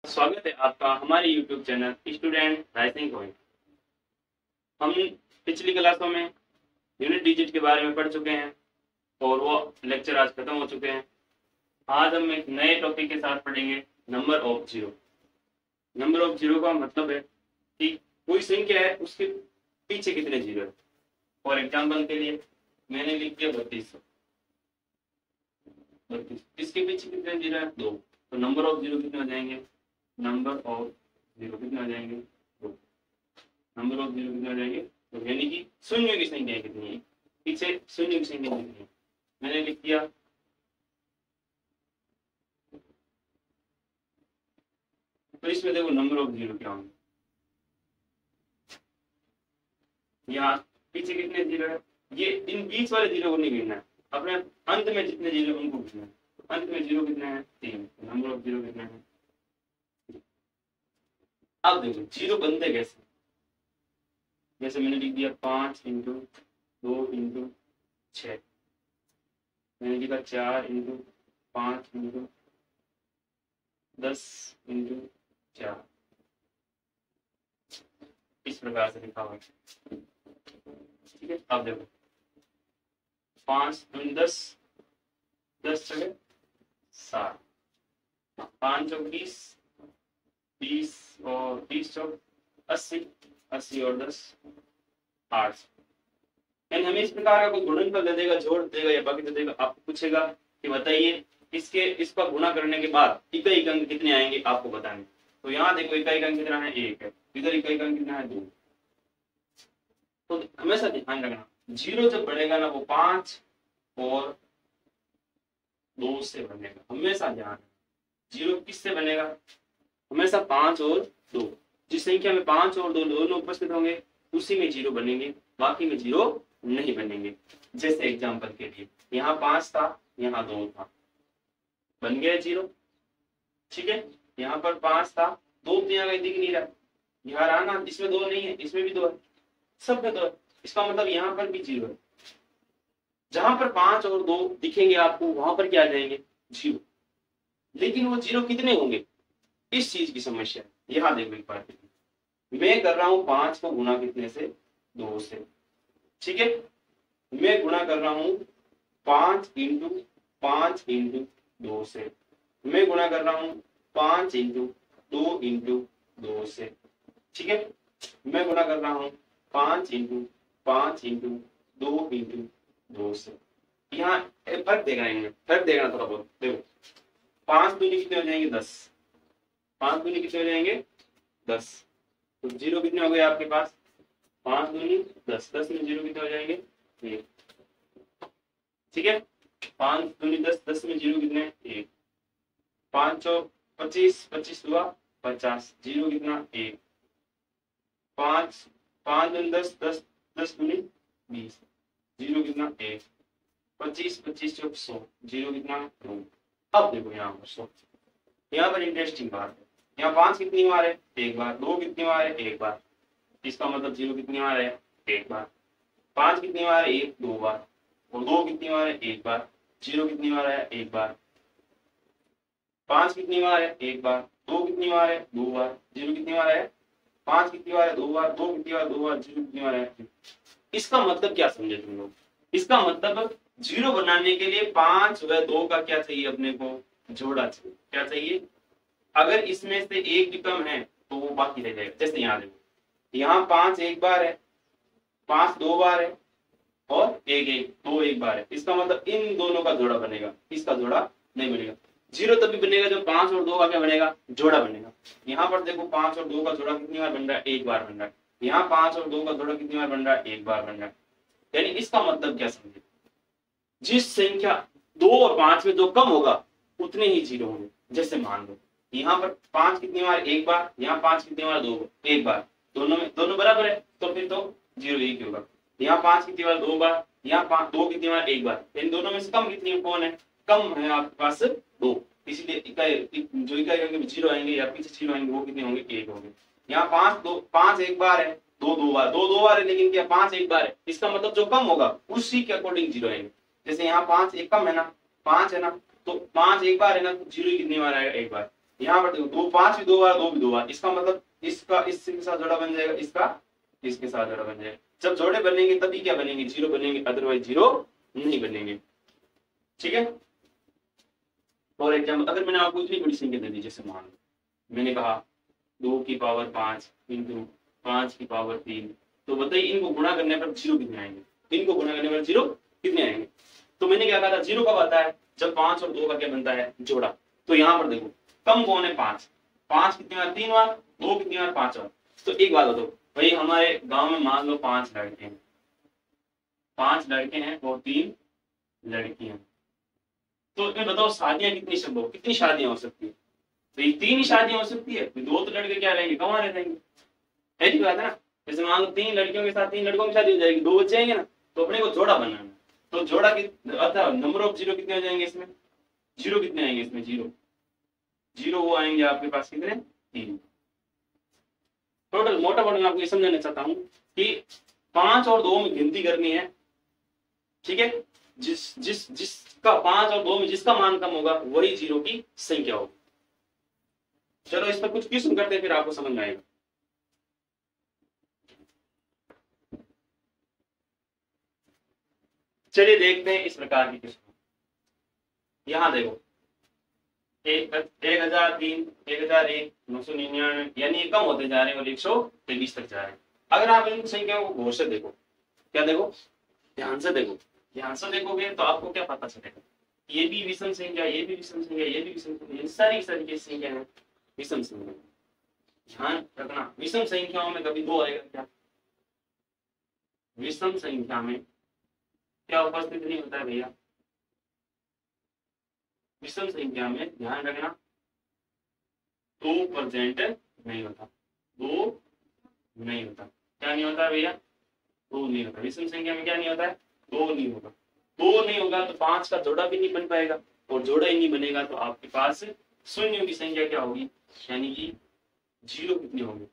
स्वागत है आपका हमारे YouTube channel student rising point. हम पिछली क्लासों में यूनिट डिजिट के बारे में पढ़ चुके हैं और वो लेक्चर आज खत्म हो चुके हैं। आज हम एक नए टॉपिक के साथ पढ़ेंगे number of zero. Number of zero का मतलब है कि कोई संख्या है उसके पीछे कितने जीरो है। फॉर एग्जाम्पल के लिए मैंने लिख दिया 32। इसके पीछे कितने जीरो है? 2। तो नंबर ऑफ जीरो कितने हो जाएंगे? नंबर ऑफ जीरो कितने हो जाएंगे? 2। नंबर ऑफ जीरो कितने हो जाएंगे? तो यानी कि शून्य की संख्या कितनी है, पीछे शून्य की संख्या कितनी है। मैंने लिख दिया तो इसमें देखो नंबर ऑफ जीरो क्या होंगे। यहाँ पीछे कितने जीरो है, ये इन बीच वाले जीरो को नहीं गिनना है, अपने अंत में जितने जीरो उनको गिनना है। अंत में जीरो कितने हैं? 3। नंबर ऑफ जीरो कितने हैं? अब देखो जीरो बनते कैसे। जैसे मैंने लिख दिया 5 इंटू 2 इंटू 6, मैंने लिखा 4 इंटू 5 इंटू 10 इंटू 4, इस प्रकार से लिखा हुआ है। ठीक है, अब देखो 5 दूनी 10, 10 चले 7, 5 चौक 20, 20 और 20 चौक 80, 80 और 10 8। यानी हमें इस प्रकार का कोई गुणनफल दे देगा, जोड़ देगा या बाकी दे देगा। आपको पूछेगा कि बताइए इसका गुणा करने के बाद इकाई अंक कितने आएंगे, आपको बताएंगे। तो यहाँ देखो इकाई अंक कितना है? 1 है। इधर इकाई अंक कितना है? 2। तो हमेशा ध्यान रखना जीरो जब बढ़ेगा ना वो 5 और 2 से बनेगा। हमेशा ध्यान, जीरो किससे बनेगा? हमेशा 5 और 2। जिस संख्या में 5 और 2 दोनों उपस्थित होंगे उसी में जीरो बनेंगे, बाकी में जीरो नहीं बनेंगे। जैसे एग्जांपल के लिए यहाँ 5 था, यहाँ 2 था, बन गया जीरो। ठीक है, यहाँ पर 5 था, 2 तो यहाँ कहीं दिख नहीं रहा, यहाँ रहा ना, इसमें 2 नहीं है, इसमें भी 2 है, सब में 2 है। इसका मतलब यहाँ पर भी जीरो है। जहां पर 5 और 2 दिखेंगे आपको वहां पर क्या आ जाएंगे? जीरो। लेकिन वो जीरो कितने होंगे, इस चीज की समस्या है। यहाँ देखो एक बार मैं कर रहा हूं 5 को गुणा कितने से? 2 से। ठीक है, मैं गुणा कर रहा हूं 5 इंटू 5 इंटू 2 से। मैं गुणा कर रहा हूं 5 इंटू 2 इंटू 2 से। ठीक है, मैं गुणा कर रहा हूं 5 इंटू 5 इंटू 2 इंटू 2 से। यहाँ फर्क देखना, फर्क देखना थोड़ा बहुत। देखो 5 दूनी कितने हो जाएंगे? 10। 5 दूनी कितने हो जाएंगे? 10। तो जीरो कितने हो गए आपके पास? 5 दूनी 10, 10 में जीरो कितने हो जाएंगे? 1। ठीक है, 5 दूनी 10, 10 में जीरो कितने? 1। 5 चौक 25, 25 हुआ 50, जीरो कितना? 1। 5 दूनी 10, 10, 10 दूनी 20, जीरो कितना? 1। 25, 25 चौक 100, जीरो कितना? 2। अब देखो यहाँ पर 100। यहाँ पर इंटरेस्टिंग बात है, यहाँ 5 कितनी बार है? 1 बार। 2 कितनी बार है? 1 बार। इसका मतलब जीरो कितनी बार है? 1 बार। 5 कितनी बार है? 1, 2 बार। और 2 कितनी बार है? 1 बार। जीरो कितनी बार है? 1 बार। 5 कितनी बार है? 1 बार। 2 कितनी बार है? 2 बार। जीरो कितनी बार है? 5 कितनी बार है? 2 बार। 2 कितनी बार? 2 बार। जीरो कितनी बार है? इसका मतलब क्या समझे तुम लोग? इसका मतलब जीरो बनाने के लिए 5 व 2 का क्या चाहिए? अपने को जोड़ा चाहिए। क्या चाहिए? अगर इसमें से एक भी कम है तो वो बाकी रह जाएगा। जैसे यहाँ देखो, यहाँ 5 1 बार है, 5 2 बार है और 1 2 1 बार है। इसका मतलब इन दोनों का जोड़ा बनेगा, इसका जोड़ा नहीं बनेगा। जीरो तभी बनेगा जब 5 और 2 का क्या बनेगा? जोड़ा बनेगा। यहाँ पर देखो 5 और 2 का जोड़ा कितनी बार बन रहा है? 1 बार बन रहा है। यहाँ 5 और 2 का जोड़ा कितनी बार बन रहा है? 1 बार बन रहा है। यानी इसका मतलब क्या समझे? जिस संख्या 2 और 5 में जो कम होगा उतने ही जीरो होंगे। जैसे मान लो यहाँ पर 5 कितनी बार? 1 बार। यहाँ 5 कितनी बार? 1 बार। दोनों बराबर है तो फिर तो जीरो एक ही होगा। यहाँ 5 कितनी बार? 2 बार। यहाँ 2 कितनी बार? 1 बार। इन दोनों में से कम कितनी कौन है? कम है आपके पास 2। इसलिए जो इकाई अंक में जीरो आएंगे या पीछे जीरो आएंगे वो कितने होंगे? 1 होंगे। यहाँ 5 1 बार है, 2 2 बार। 2 2 बार है लेकिन क्या 5 1 बार है। इसका मतलब जो कम होगा उसी के अकॉर्डिंग जीरो आएंगे। जैसे यहाँ 5 1 कम है ना, 5 है ना, तो 5 1 बार है ना, तो जीरो कितनी बार आएगा? 1 बार। यहाँ पर देखो 2 5 भी 2 बार, 2 भी 2 बार, इसका मतलब इसका इसके साथ जोड़ा बन जाएगा, इसका इसके साथ जोड़ा बन जाएगा। जब जोड़े बनेंगे तभी क्या बनेंगे, जीरो बनेंगे, अदरवाइज जीरो नहीं बनेंगे। ठीक है। फॉर एग्जाम्पल अगर मैंने आपको इतनी बड़ी संख्या दे दी, जैसे मान लो मैंने कहा 2 की पावर 5 इंटू 5 की पावर 3, तो बताइए इनको गुणा करने पर जीरो कितने आएंगे, इनको गुणा करने पर जीरो कितने आएंगे। तो मैंने क्या कहा था, जीरो कब आता है, जब 5 और 2 का क्या बनता है, जोड़ा। तो यहाँ पर देखो कम कौन है, 5, 5 कितनी बार, 3 बार, 2 कितनी बार, 5 बार। तो एक बात बताओ भाई, हमारे गांव में मान लो 5 लड़के हैं, 5 लड़के हैं और 3 लड़कियां, तो इसमें बताओ शादियां कितनी संभव, कितनी शादियां हो सकती है, तो ये 3 ही शादियां हो सकती है, तो 2 तो लड़के क्या रहेंगे, कमा रह जाएंगे, ऐसी बात है ना। जैसे मान लो 3 लड़कियों के साथ 3 लड़कों की शादी हो जाएगी, 2 बच जाएंगे ना, तो अपने को जोड़ा बनाना, तो जोड़ा की नंबर ऑफ जीरो कितने हो जाएंगे इसमें, जीरो कितने आएंगे इसमें, जीरो जीरो वो आएंगे आपके पास कितने, 3 टोटल। मोटा मोटा मैं आपको ये समझाना चाहता हूँ कि 5 और 2 में गिनती करनी है, ठीक है। जिसका 5 और 2 में जिसका मान कम होगा वही जीरो की संख्या होगी। चलो इस पर कुछ क्वेश्चन करते हैं, फिर आपको समझ में आएगा। चलिए देखते हैं इस प्रकार की क्वेश्चन। यहां देखो 1003, 1001, 999, यानी ये कम होते जा रहे हैं और 123 तक जा रहे हैं। अगर आप इन संख्याओं को गौर से देखो, क्या देखो, ध्यान से देखो, ध्यान से देखोगे तो आपको क्या पता चलेगा, ये भी विषम संख्या, ये भी विषम संख्या, ये भी विषम संख्या, सारी की संख्या है विषम संख्या। ध्यान रखना, विषम संख्याओं में कभी 2 आएगा क्या, विषम संख्या में क्या उपस्थित नहीं होता है भैया, विषम संख्या में ध्यान रखना 2 प्रेजेंट नहीं होता, 2 नहीं होता, क्या नहीं होता भैया, 2 नहीं होता, विषम संख्या में क्या नहीं होता है, 2 नहीं होगा। 2 नहीं होगा तो 5 का जोड़ा भी नहीं बन पाएगा, और जोड़ा ही नहीं बनेगा तो आपके पास शून्यों की संख्या क्या होगी, यानी कि जीरो कितनी होगी,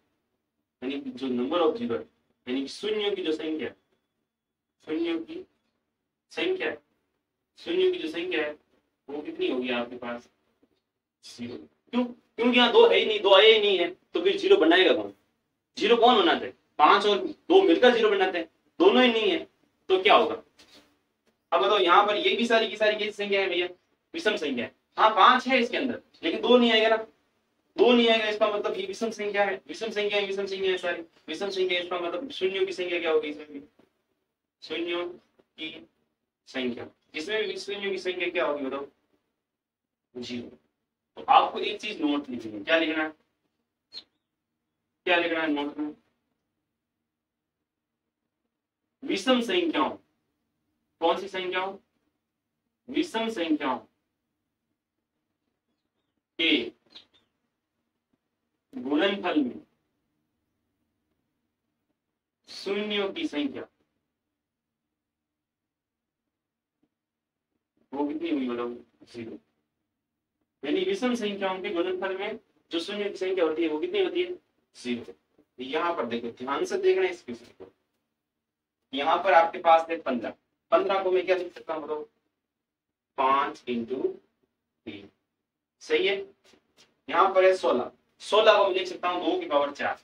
यानी जो नंबर ऑफ जीरो है, यानी कि शून्यों की जो संख्या है, शून्यों की संख्या है, शून्यों की जो संख्या है वो कितनी होगी आपके पास, जीरो। क्यों, क्योंकि यहाँ 2 है ही नहीं, 2 आए ही नहीं है, तो फिर जीरो बनाएगा कौन, जीरो कौन बनाते हैं, 5 और 2 मिलकर जीरो बनाते हैं, दोनों ही नहीं है, तो क्या होगा। अब बताओ यहाँ पर ये भी सारी की सारी कैसी संख्या है भैया, विषम संख्या है। हाँ 5 है इसके अंदर, लेकिन 2 नहीं आएगा ना, 2 नहीं आएगा, इसका मतलब ये विषम संख्या है, विषम संख्या है, विषम संख्या है सारी विषम संख्या, इसका मतलब शून्यों की संख्या क्या होगी, इसमें भी शून्यों की संख्या, इसमें भी शून्यों की संख्या क्या होगी बताओ, जीरो। तो आपको एक चीज नोट लिखनी है, क्या लिखना है, क्या लिखना है नोट में, विषम संख्याओं, कौन सी संख्याओं, विषम संख्याओं के गुणनफल में शून्यों की संख्या वो कितनी हुई बताओ, जीरो। यानी विषम संख्याओं के गुणनफल में जो शून्य की संख्या होती है वो कितनी होती है, जीरो। यहाँ पर देखो, ध्यान से देखना इस क्वेश्चन को, यहाँ पर आपके पास है 15, 15 को मैं क्या लिख सकता हूँ बताओ, 5 इंटू 3, सही है। यहाँ पर है 16, 16 को मैं लिख सकता हूँ 2 की पावर 4,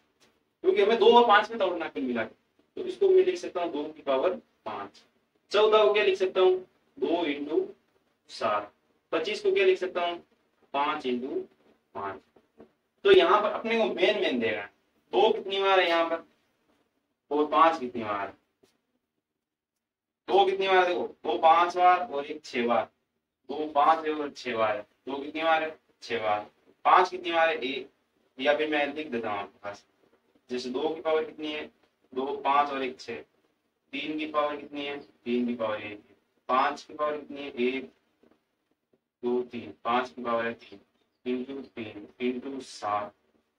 क्योंकि हमें 2 और 5 में तोड़ना कुल मिला के, तो इसको मैं लिख सकता हूँ 2 की पावर 5। 14 को क्या लिख सकता हूँ, 2 इंटू 7। 25 को क्या लिख सकता हूँ, 5 इंटू 5। तो यहाँ पर अपने को मेन देगा, 2 कितनी बार है यहाँ पर, और 5 कितनी बार है, 2 कितनी बार, देखो 2 5 बार और 1 6 बार, 2 5 है और 6 बार है, 2 कितनी बार है, 6 बार, 5 कितनी बार है, 1, या फिर मैं लिख देता हूँ आपके पास, जैसे 2 की पावर कितनी है, 2 5 और 1 6, 3 की पावर कितनी है, 3 की पावर 1, 5 की पावर कितनी है, 1 2 3, 5 की पावर है 3 इंटू 3 इंटू 7।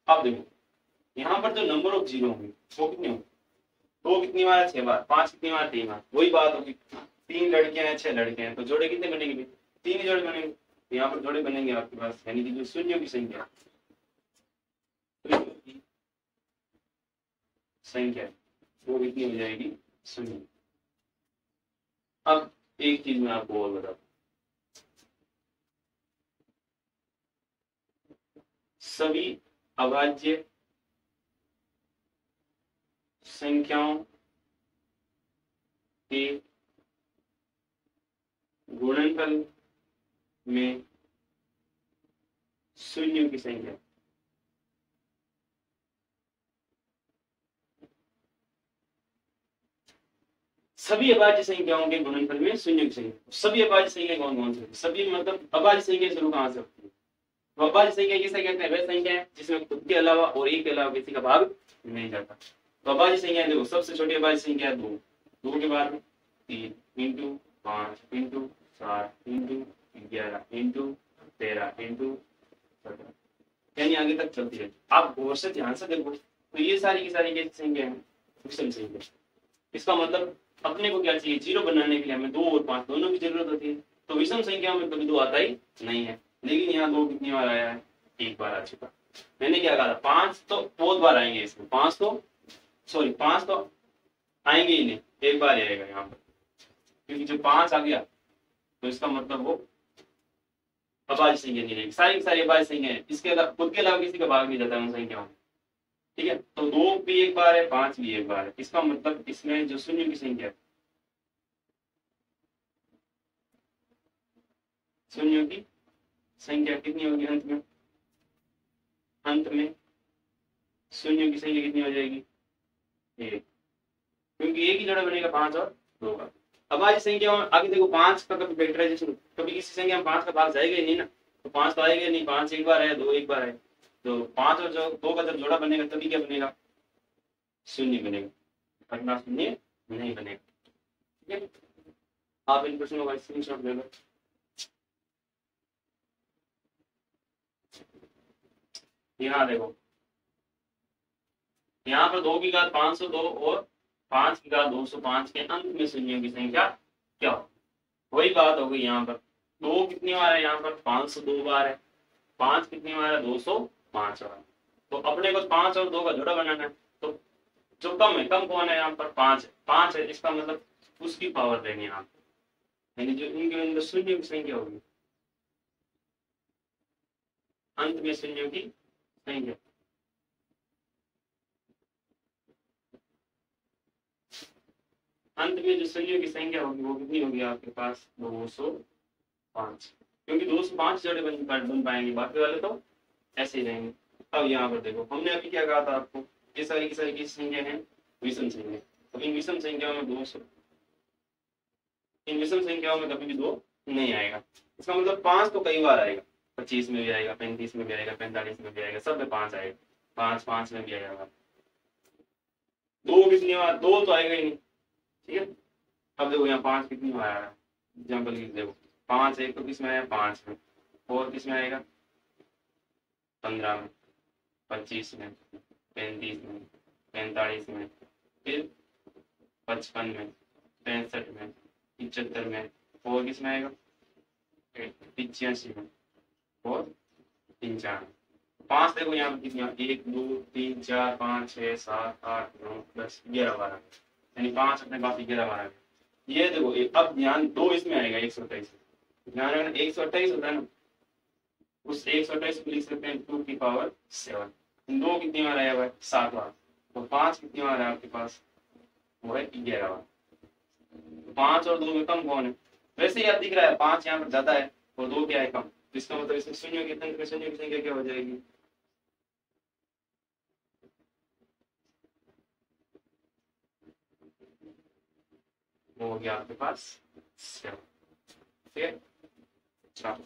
अब देखो यहाँ पर जो नंबर ऑफ जीरो होंगे वो कितने होंगे, 2 कितनी बार है, 6 बार, 5 कितनी बार, 3 बार, वही बात होगी, 3 लड़कियां हैं 6 लड़के हैं, तो जोड़े कितने बनेंगे, 3 ही जोड़े बनेंगे, तो यहाँ पर जोड़े बनेंगे आपके पास, यानी कि जो शून्यों की संख्या वो कितनी हो जाएगी, शून्य। अब एक चीज मैं आपको और बताता हूँ, सभी अभाज्य संख्याओं के गुणनफल में शून्यों की संख्या। सभी अभाज्य संख्याओं के गुणनफल में शून्य की संख्या। सभी अभाज्य संख्या कौन कौन सी? सभी मतलब अभाज्य संख्या शुरू कहां से होती है? तो अभाज्य संख्या किसे कहते हैं? वह संख्या है जिसमें खुद के अलावा और एक के अलावा किसी का भाग नहीं जाता। तो अभाज्य संख्या देखो, सबसे छोटी अभाज्य संख्या है 2, 2 के बाद 3 into 5 into 7 into 11 into 13 into 17, यानी आगे तक चलती है। आप गौर से ध्यान से देखो तो ये सारी की सारी कैसी संख्या है? विषम संख्या। इसका मतलब अपने को क्या चाहिए? 0 बनाने के लिए हमें 2 और 5 दोनों की जरूरत होती है। तो विषम संख्या में कभी 2 आता ही नहीं है, लेकिन यहाँ 2 कितनी बार आया है? 1 बार आ चुका। मैंने क्या कहा था? 5 तो बहुत बार आएंगे इसमें, 5 तो आएंगे ही नहीं, 1 बार ही आएगा यहाँ पर, क्योंकि जो 5 आ गया तो इसका मतलब वो अभाज्य संख्या नहीं रहेगी। सारी की सारी अभाज्य संख्या है, इसके अलावा खुद के अलावा किसी का भाग नहीं जाता उन संख्याओं में। ठीक है, तो 2 भी 1 बार है, 5 भी 1 बार है। इसका मतलब इसमें जो शून्य की संख्या है, शून्यों की संख्या कितनी होगी अंत में? अंत में शून्यों की संख्या कितनी हो जाएगी? 1, क्योंकि एक ही जोड़ा बनेगा 5 और 2 का। अभाज्य संख्या में आगे देखो 5 का कभी फैक्टराइजेशन, कभी किसी संख्या में 5 का भाग जाएगा ही नहीं ना, तो 5 तो आएगा नहीं। 5 1 बार है, 2 1 बार है, तो 5 और 2 का जब जोड़ा बनेगा तभी क्या बनेगा? शून्य बनेगा, वरना शून्य नहीं बनेगा। ठीक है, आप इन प्रश्नों का स्क्रीनशॉट ले लो। यहाँ देखो, यहाँ पर 2 की घात 502 और 5 की घात 205 के अंत में शून्यों की संख्या क्या हो? वही बात हो गई। यहाँ पर 2 कितनी बार है? यहाँ पर 502 बार है। 5 कितनी बार है? 205 बार। तो अपने को 5 और 2 का जोड़ा बनाना है, तो जो कम है, कम कौन है? यहाँ पर 5 है। 5 है, इसका मतलब उसकी पावर देंगे यहाँ पर, यानी जो इनके अंदर शून्यों की संख्या होगी, अंत में शून्यों की संख्या। अंत में जो शून्यों की संख्या होगी वो कितनी होगी आपके पास? 205, क्योंकि 205 जोड़े बन पाएंगे, बाकी वाले तो ऐसे ही रहेंगे। अब यहाँ पर देखो, हमने अभी क्या कहा था आपको? ये सारी की सारी किस संख्या है? विषम संख्या। तो इन विषम संख्याओं में 200, इन विषम संख्याओं में कभी भी 2 नहीं आएगा। इसका मतलब 5 तो कई बार आएगा, 25 में भी आएगा, 35 में भी आएगा, 45 में भी आएगा, सब में 5 आएगा। 5 में भी आएगा। 2 कितनी बार? 2 तो आएगा ही नहीं। ठीक है, अब देखो यहाँ 5 कितनी बार आ रहा है? एग्जाम्पल की देखो, 5 एक तो किस में आया? 5 में। और किस में आएगा? 15 में, 25 में, 35 में, 45 में, फिर 55 में, 65 में, 75 में, और किस में आएगा? 85 में और 95। 5 देखो यहाँ पर कितनी? 1 2 3 4 5 6 7 8 9 10 11 12, यानी 5 अपने पास 11 बार आ गए। ये देखो, अब ध्यान 2 इसमें आएगा 128। ध्यान रखना 128 होता है ना, उस 128 को लिख सकते हैं 2 की पावर 7। 2 कितनी बार आया हुआ है? 7 बार। तो 5 कितनी बार है आपके पास? वो है 11 बार। 5 और 2 में कम कौन है? वैसे ही आप दिख रहा है 5 यहाँ पर ज्यादा है और 2 क्या है? कम। इसका मतलब इसमें शून्यों की संख्या क्या हो जाएगी? वो हो गया आपके पास 7। ठीक है, चलो